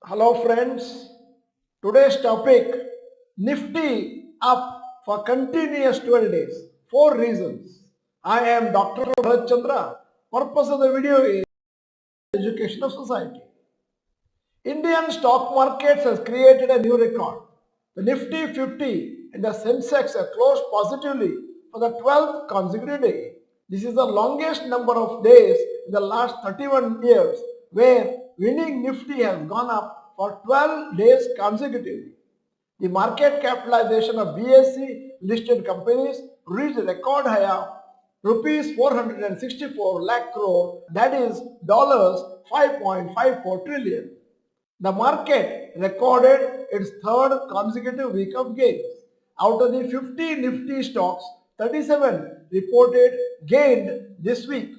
Hello friends, today's topic Nifty up for continuous 12 days. 4 reasons. I am Dr. Bharath Chandra. Purpose of the video is education of society. Indian stock markets has created a new record. The Nifty 50 and the Sensex are closed positively for the 12th consecutive day. This is the longest number of days in the last 31 years where winning Nifty has gone up for 12 days consecutively. The market capitalization of BSE listed companies reached a record high of rupees 464 lakh crore, that is dollars 5.54 trillion. The market recorded its third consecutive week of gains. Out of the 50 Nifty stocks, 37 reported gained this week.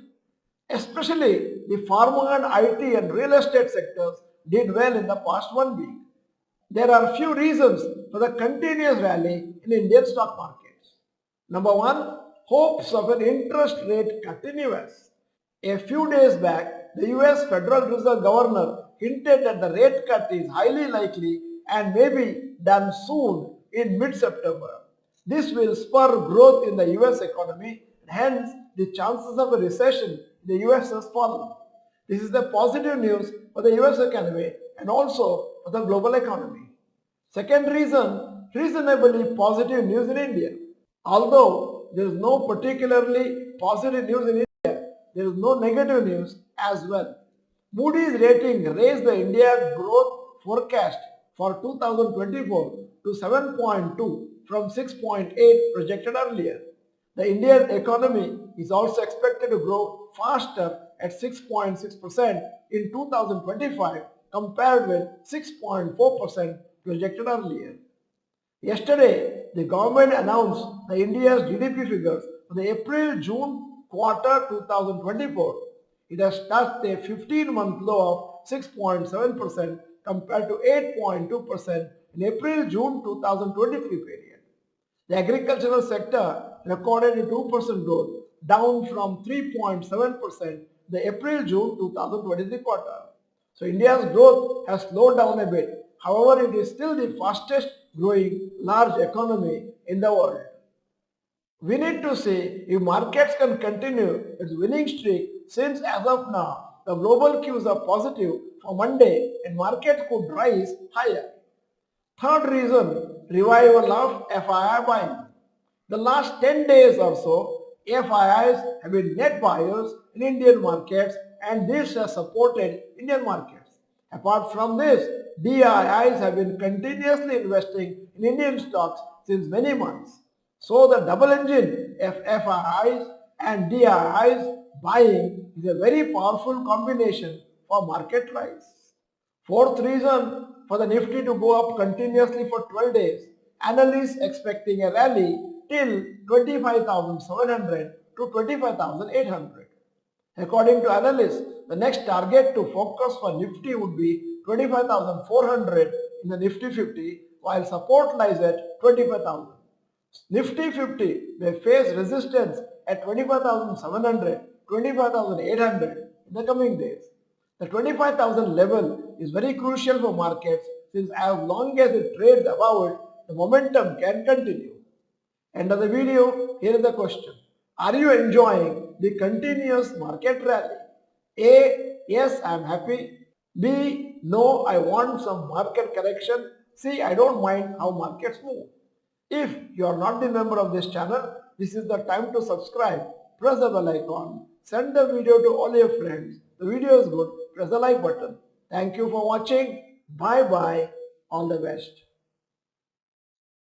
Especially the pharma and IT and real estate sectors did well in the past 1 week. There are few reasons for the continuous rally in Indian stock markets. Number one, hopes of an interest rate cut in US. A few days back, the US Federal Reserve Governor hinted that the rate cut is highly likely and may be done soon in mid-September. This will spur growth in the US economy and hence the chances of a recession in the US has fallen. This is the positive news for the US economy and also for the global economy. Second reason, reasonably positive news in India. Although there is no particularly positive news in India, there is no negative news as well. Moody's rating raised the India growth forecast for 2024 to 7.2 from 6.8 projected earlier. The Indian economy is also expected to grow faster at 6.6% in 2025 compared with 6.4% projected earlier. Yesterday, the government announced the India's GDP figures for the April-June quarter 2024. It has touched a 15-month low of 6.7% compared to 8.2% in April-June 2023 period. The agricultural sector recorded a 2% growth, down from 3.7% in the April-June 2023 quarter. So India's growth has slowed down a bit. However, it is still the fastest growing large economy in the world. We need to see if markets can continue its winning streak since as of now the global cues are positive for Monday and markets could rise higher. Third reason, revival of FII buying. The last 10 days or so, FIIs have been net buyers in Indian markets and this has supported Indian markets. Apart from this, DIIs have been continuously investing in Indian stocks since many months. So the double engine of FIIs and DIIs buying is a very powerful combination for market rise. Fourth reason for the Nifty to go up continuously for 12 days, analysts expecting a rally till 25,700 to 25,800. According to analysts, the next target to focus for Nifty would be 25,400 in the Nifty 50 while support lies at 25,000. Nifty 50 may face resistance at 25,700, 25,800 in the coming days. The 25,000 level is very crucial for markets since as long as it trades above it, the momentum can continue. End of the video, here is the question. Are you enjoying the continuous market rally? A. Yes, I am happy. B. No, I want some market correction. C. I don't mind how markets move. If you are not the member of this channel, this is the time to subscribe. Press the bell icon. Send the video to all your friends. The video is good. Press the like button. Thank you for watching. Bye bye. All the best.